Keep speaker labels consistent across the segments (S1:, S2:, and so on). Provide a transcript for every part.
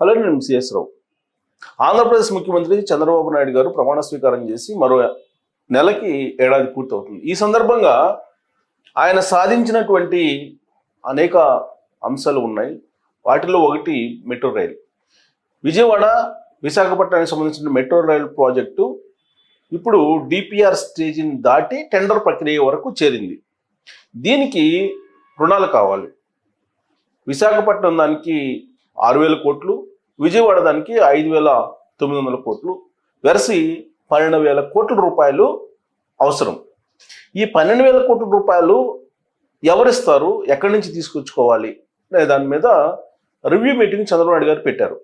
S1: Hello, నేను CS రావు. ఆంధ్రప్రదేశ్ ముఖ్యమంత్రి చంద్రబాబు నాయుడు గారు ప్రమాణ స్వీకారం చేసి మరో నెలకి ఏడాది పూర్తవుతుంది. ఈ సందర్భంగా ఆయన సాధించినటువంటి అనేక అంశాలు ఉన్నాయి. వాటిలో ఒకటి మెట్రో రైలు. విజయవాడ విశాఖపట్నానికి సంబంధించిన మెట్రో రైలు ప్రాజెక్టు ఇప్పుడు డిపిఆర్ స్టేజిని దాటి టెండర్ ప్రక్రియ వరకు చేరింది. దీనికి రుణాలు కావాలి. విశాఖపట్నం దానికి 6,000 కోట్లు, విజయవాడ దానికి 5,900 కోట్లు, వెరసి 12,000 కోట్ల రూపాయలు అవసరం. ఈ 12,000 కోట్ల రూపాయలు ఎవరిస్తారు, ఎక్కడి నుంచి తీసుకొచ్చుకోవాలి అనే దాని మీద రివ్యూ మీటింగ్ చంద్రబాబు నాయుడు గారు పెట్టారు.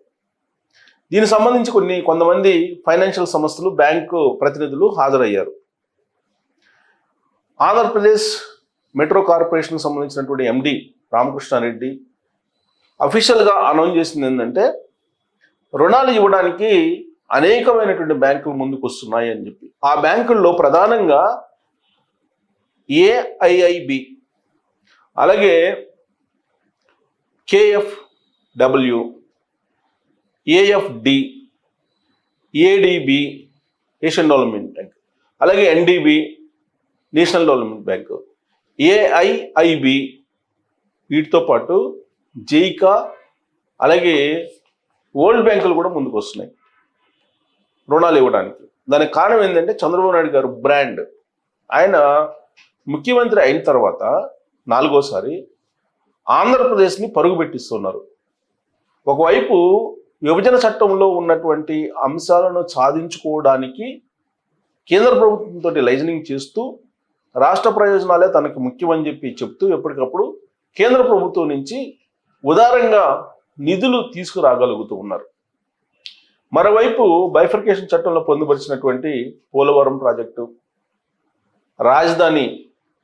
S1: దీనికి సంబంధించి కొంతమంది ఫైనాన్షియల్ సంస్థలు, బ్యాంకు ప్రతినిధులు హాజరయ్యారు. ఆంధ్రప్రదేశ్ మెట్రో కార్పొరేషన్కి సంబంధించినటువంటి ఎండి రామకృష్ణారెడ్డి అఫీషియల్గా అనౌన్స్ చేసింది ఏంటంటే, రుణాలు ఇవ్వడానికి అనేకమైనటువంటి బ్యాంకులు ముందుకు వస్తున్నాయి అని చెప్పి. ఆ బ్యాంకుల్లో ప్రధానంగా ఏఐఐబి, అలాగే కేఎఫ్డబ్ల్యూ, AFD, ADB Asian development bank, అలాగే NDB national development bank, AIIB, వీటితో పాటు జైకా, అలాగే వరల్డ్ బ్యాంకులు కూడా ముందుకు వస్తున్నాయి రుణాలు ఇవ్వడానికి. దానికి కారణం ఏంటంటే చంద్రబాబు నాయుడు గారు బ్రాండ్. ఆయన ముఖ్యమంత్రి అయిన తర్వాత 4వసారి ఆంధ్రప్రదేశ్ని పరుగు పెట్టిస్తున్నారు. ఒకవైపు విభజన చట్టంలో ఉన్నటువంటి అంశాలను సాధించుకోవడానికి కేంద్ర ప్రభుత్వంతో లైజనింగ్ చేస్తూ రాష్ట్ర ప్రయోజనాలే తనకు ముఖ్యమని చెప్తూ ఎప్పటికప్పుడు కేంద్ర ప్రభుత్వం నుంచి ఉదారంగా నిధులు తీసుకురాగలుగుతూ ఉన్నారు. మరోవైపు బైఫర్కేషన్ చట్టంలో పొందుపరిచినటువంటి పోలవరం ప్రాజెక్టు, రాజధాని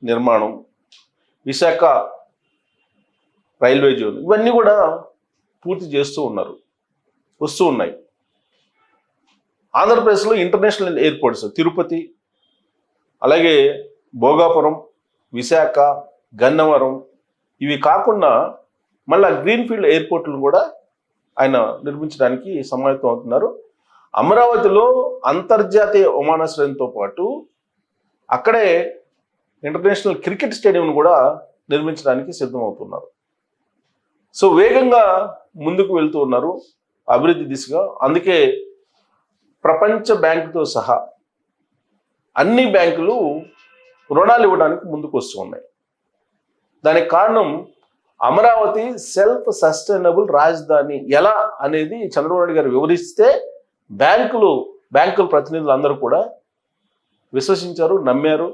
S1: నిర్మాణం, విశాఖ రైల్వే జోన్, ఇవన్నీ కూడా పూర్తి చేస్తూ వస్తూ ఉన్నాయి. ఆంధ్రప్రదేశ్లో ఇంటర్నేషనల్ ఎయిర్పోర్ట్స్ తిరుపతి, అలాగే భోగాపురం, విశాఖ, గన్నవరం, ఇవి కాకుండా మళ్ళా గ్రీన్ఫీల్డ్ ఎయిర్పోర్ట్లను కూడా ఆయన నిర్మించడానికి సమాయత్తం అవుతున్నారు. అమరావతిలో అంతర్జాతీయ విమానాశ్రయంతో పాటు అక్కడే ఇంటర్నేషనల్ క్రికెట్ స్టేడియంను కూడా నిర్మించడానికి సిద్ధమవుతున్నారు. సో వేగంగా ముందుకు వెళ్తూ ఉన్నారు అభివృద్ధి దిశగా. అందుకే ప్రపంచ బ్యాంకుతో సహా అన్ని బ్యాంకులు రుణాలు ఇవ్వడానికి ముందుకు వస్తూ ఉన్నాయి. దానికి కారణం అమరావతి సెల్ఫ్ సస్టైనబుల్ రాజధాని ఎలా అనేది చంద్రబాబు నాయుడు గారు వివరిస్తే బ్యాంకుల ప్రతినిధులు అందరూ కూడా విశ్వసించారు, నమ్మారు.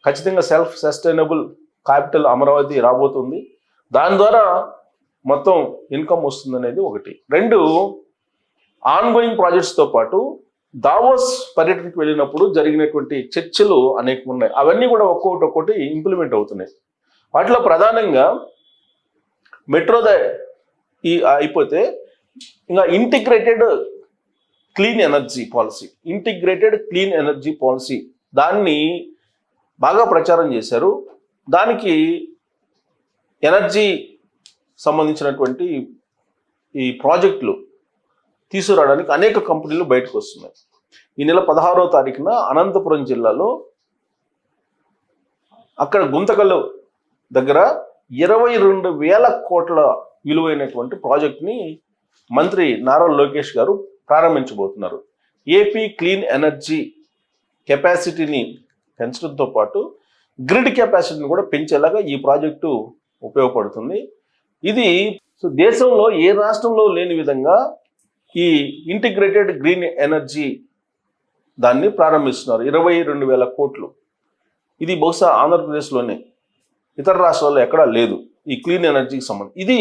S1: ఖచ్చితంగా సెల్ఫ్ సస్టైనబుల్ క్యాపిటల్ అమరావతి రాబోతుంది, దాని ద్వారా మొత్తం ఇన్కమ్ వస్తుంది అనేది ఒకటి. 2, ఆన్గోయింగ్ ప్రాజెక్ట్స్తో పాటు దావోస్ పర్యటనకు వెళ్ళినప్పుడు జరిగినటువంటి చర్చలు అనేకం ఉన్నాయి. అవన్నీ కూడా ఒక్కొక్కటి ఇంప్లిమెంట్ అవుతున్నాయి. వాటిలో ప్రధానంగా మెట్రో అయిపోతే ఇంకా ఇంటిగ్రేటెడ్ క్లీన్ ఎనర్జీ పాలసీ దాన్ని బాగా ప్రచారం చేశారు. దానికి ఎనర్జీ సంబంధించినటువంటి ఈ ప్రాజెక్టులు తీసుకురావడానికి అనేక కంపెనీలు బయటకు వస్తున్నాయి. ఈ నెల 16వ తారీఖున అనంతపురం జిల్లాలో అక్కడ గుంతకల్లు దగ్గర 22,000 కోట్ల విలువైనటువంటి ప్రాజెక్ట్ని మంత్రి నారా లోకేష్ గారు ప్రారంభించబోతున్నారు. ఏపీ క్లీన్ ఎనర్జీ కెపాసిటీని పెంచడంతో పాటు గ్రిడ్ కెపాసిటీని కూడా పెంచేలాగా ఈ ప్రాజెక్టు ఉపయోగపడుతుంది. ఇది దేశంలో ఏ రాష్ట్రంలో లేని విధంగా ఈ ఇంటిగ్రేటెడ్ గ్రీన్ ఎనర్జీ దాన్ని ప్రారంభిస్తున్నారు. 22,000 కోట్లు. ఇది బహుశా ఆంధ్రప్రదేశ్లోనే, ఇతర రాష్ట్రాల్లో ఎక్కడా లేదు ఈ క్లీన్ ఎనర్జీకి సంబంధించి. ఇది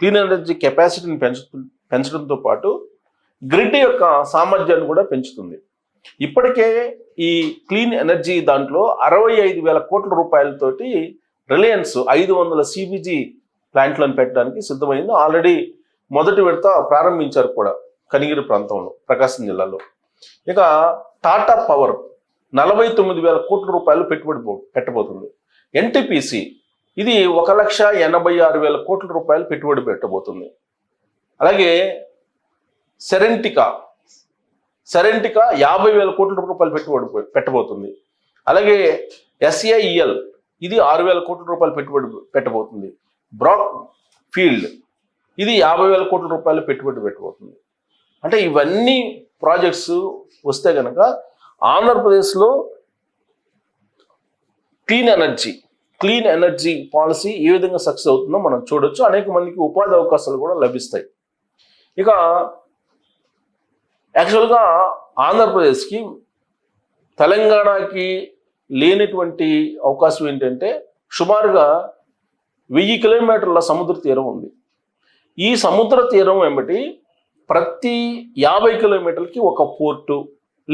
S1: క్లీన్ ఎనర్జీ కెపాసిటీని పెంచడంతో పాటు గ్రిడ్ యొక్క సామర్థ్యాన్ని కూడా పెంచుతుంది. ఇప్పటికే ఈ క్లీన్ ఎనర్జీ దాంట్లో 65,000 కోట్ల రూపాయలతోటి రిలయన్స్ 500 CBG ప్లాంట్లను పెట్టడానికి సిద్ధమైంది. ఆల్రెడీ మొదటి విడత ప్రారంభించారు కూడా కనిగిరి ప్రాంతంలో, ప్రకాశం జిల్లాలో. ఇక టాటా పవర్ 49,000 కోట్ల రూపాయలు పెట్టుబడి పెట్టబోతుంది. ఎన్టీపీసీ ఇది 1,86,000 కోట్ల రూపాయలు పెట్టుబడి పెట్టబోతుంది. అలాగే సెరెంటికా 50,000 కోట్ల రూపాయలు పెట్టుబడి పెట్టబోతుంది. అలాగే SAEL ఇది 6,000 కోట్ల రూపాయలు పెట్టుబడి పెట్టబోతుంది. బ్రాక్ ఫీల్డ్ ఇది 50,000 కోట్ల రూపాయలు పెట్టుబడి పెట్టబోతుంది. అంటే ఇవన్నీ ప్రాజెక్ట్స్ వస్తే కనుక ఆంధ్రప్రదేశ్లో క్లీన్ ఎనర్జీ పాలసీ ఏ విధంగా సక్సెస్ అవుతుందో మనం చూడొచ్చు. అనేక మందికి ఉపాధి అవకాశాలు కూడా లభిస్తాయి. ఇక యాక్చువల్గా ఆంధ్రప్రదేశ్కి తెలంగాణకి లేనటువంటి అవకాశం ఏంటంటే సుమారుగా 1000 కిలోమీటర్ల సముద్ర తీరం ఉంది. ఈ సముద్ర తీరం వెంబటి ప్రతి 50 కిలోమీటర్లకి ఒక పోర్టు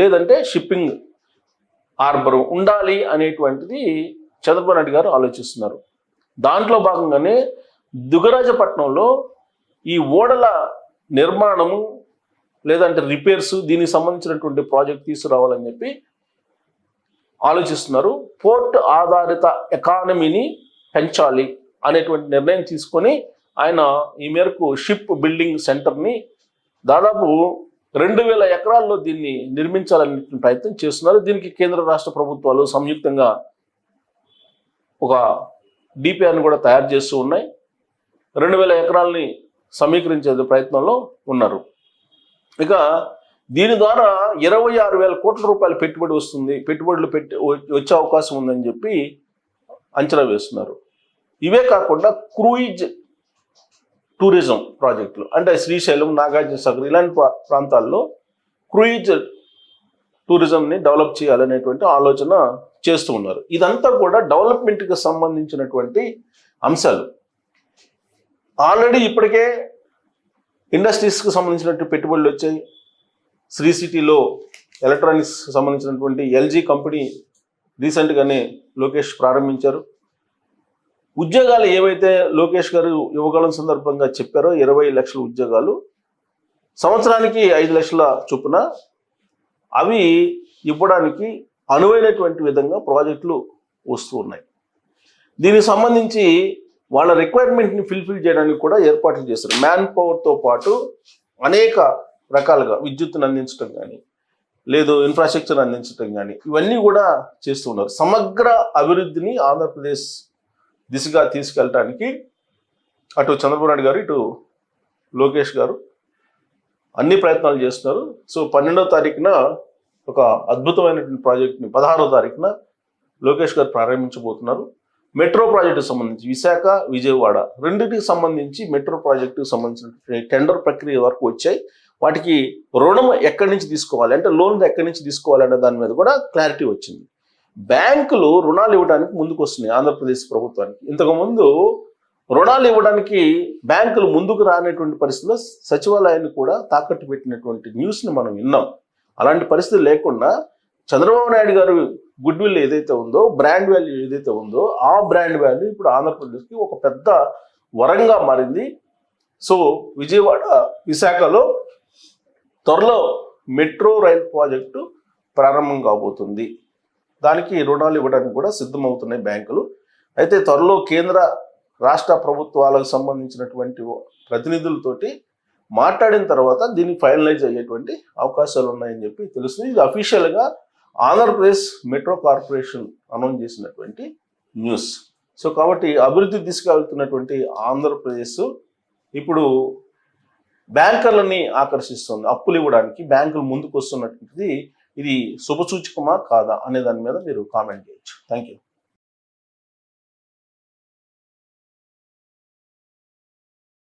S1: లేదంటే షిప్పింగ్ హార్బర్ ఉండాలి అనేటువంటిది చంద్రబాబు నాయుడు గారు ఆలోచిస్తున్నారు. దాంట్లో భాగంగానే దుగ్గరాజపట్నంలో ఈ ఓడల నిర్మాణము లేదంటే రిపేర్స్ దీనికి సంబంధించినటువంటి ప్రాజెక్ట్ తీసుకురావాలని చెప్పి ఆలోచిస్తున్నారు. పోర్ట్ ఆధారిత ఎకానమీని పెంచాలి అనేటువంటి నిర్ణయం తీసుకొని ఆయన ఈ మేరకు షిప్ బిల్డింగ్ సెంటర్ని దాదాపు 2,000 ఎకరాల్లో దీన్ని నిర్మించాలనే ప్రయత్నం చేస్తున్నారు. దీనికి కేంద్ర రాష్ట్ర ప్రభుత్వాలు సంయుక్తంగా ఒక డిపిఆర్ని కూడా తయారు చేస్తూ ఉన్నాయి. 2,000 ఎకరాలని సమీకరించే ప్రయత్నంలో ఉన్నారు. ఇక దీని ద్వారా 26,000 కోట్ల రూపాయల పెట్టుబడులు వచ్చే అవకాశం ఉందని చెప్పి అంచనా వేస్తున్నారు. ఇవే కాకుండా క్రూయిజ్ టూరిజం ప్రాజెక్టులు అంటే శ్రీశైలం, నాగార్జున సాగర్ ఇలాంటి ప్రాంతాల్లో క్రూయిజ్ టూరిజంని డెవలప్ చేయాలనేటువంటి ఆలోచన చేస్తూ ఉన్నారు. ఇదంతా కూడా డెవలప్మెంట్కి సంబంధించినటువంటి అంశాలు. ఆల్రెడీ ఇప్పటికే ఇండస్ట్రీస్కి సంబంధించినటువంటి పెట్టుబడులు వచ్చాయి. శ్రీ సిటీలో ఎలక్ట్రానిక్స్ సంబంధించినటువంటి LG కంపెనీ రీసెంట్గానే లోకేష్ ప్రారంభించారు. ఉద్యోగాలు ఏవైతే లోకేష్ గారు యువకాలం సందర్భంగా చెప్పారో 20 లక్షల ఉద్యోగాలు సంవత్సరానికి 5 లక్షల చొప్పున అవి ఇవ్వడానికి అనువైనటువంటి విధంగా ప్రాజెక్టులు వస్తూ ఉన్నాయి. దీనికి సంబంధించి వాళ్ళ రిక్వైర్మెంట్ని ఫుల్ఫిల్ చేయడానికి కూడా ఏర్పాట్లు చేస్తారు. మ్యాన్ పవర్తో పాటు అనేక రకాలుగా విద్యుత్తును అందించడం కానీ లేదు ఇన్ఫ్రాస్ట్రక్చర్ అందించడం కానీ ఇవన్నీ కూడా చేస్తూ ఉన్నారు. సమగ్ర అభివృద్ధిని ఆంధ్రప్రదేశ్ దిశగా తీసుకెళ్ళటానికి అటు చంద్రబాబు నాయుడు గారు ఇటు లోకేష్ గారు అన్ని ప్రయత్నాలు చేస్తున్నారు. సో 12వ తారీఖున ఒక అద్భుతమైనటువంటి ప్రాజెక్ట్ని 16వ తారీఖున లోకేష్ గారు ప్రారంభించబోతున్నారు. మెట్రో ప్రాజెక్టుకు సంబంధించి విశాఖ, విజయవాడ రెండింటికి సంబంధించి మెట్రో ప్రాజెక్టుకు సంబంధించిన టెండర్ ప్రక్రియ వరకు వచ్చాయి. వాటికి రుణం ఎక్కడి నుంచి తీసుకోవాలి అంటే లోన్ ఎక్కడి నుంచి తీసుకోవాలనే దాని మీద కూడా క్లారిటీ వచ్చింది. బ్యాంకులు రుణాలు ఇవ్వడానికి ముందుకు వస్తున్నాయి ఆంధ్రప్రదేశ్ ప్రభుత్వానికి. ఇంతకుముందు రుణాలు ఇవ్వడానికి బ్యాంకులు ముందుకు రానటువంటి పరిస్థితుల్లో సచివాలయాన్ని కూడా తాకట్టు పెట్టినటువంటి న్యూస్ని మనం విన్నాం. అలాంటి పరిస్థితి లేకుండా చంద్రబాబు నాయుడు గారు గుడ్ విల్ ఏదైతే ఉందో, బ్రాండ్ వాల్యూ ఏదైతే ఉందో, ఆ బ్రాండ్ వాల్యూ ఇప్పుడు ఆంధ్రప్రదేశ్కి ఒక పెద్ద వరంగా మారింది. సో విజయవాడ, విశాఖలో త్వరలో మెట్రో రైల్ ప్రాజెక్టు ప్రారంభం కాబోతుంది. దానికి రుణాలు ఇవ్వడానికి కూడా సిద్ధమవుతున్నాయి బ్యాంకులు. అయితే త్వరలో కేంద్ర రాష్ట్ర ప్రభుత్వాలకు సంబంధించినటువంటి ప్రతినిధులతోటి మాట్లాడిన తర్వాత దీన్ని ఫైనలైజ్ అయ్యేటువంటి అవకాశాలు ఉన్నాయని చెప్పి తెలుస్తుంది. ఇది అఫీషియల్గా ఆంధ్రప్రదేశ్ మెట్రో కార్పొరేషన్ అనౌన్స్ చేసినటువంటి న్యూస్. సో కాబట్టి అభివృద్ధి తీసుకెళ్తున్నటువంటి ఆంధ్రప్రదేశ్ ఇప్పుడు బ్యాంకర్లని ఆకర్షిస్తుంది. అప్పులు ఇవ్వడానికి బ్యాంకులు ముందుకు వస్తున్నటువంటిది ఇది శుభసూచకమా కాదా అనే దాని మీద మీరు కామెంట్ చేయొచ్చు. Thank you.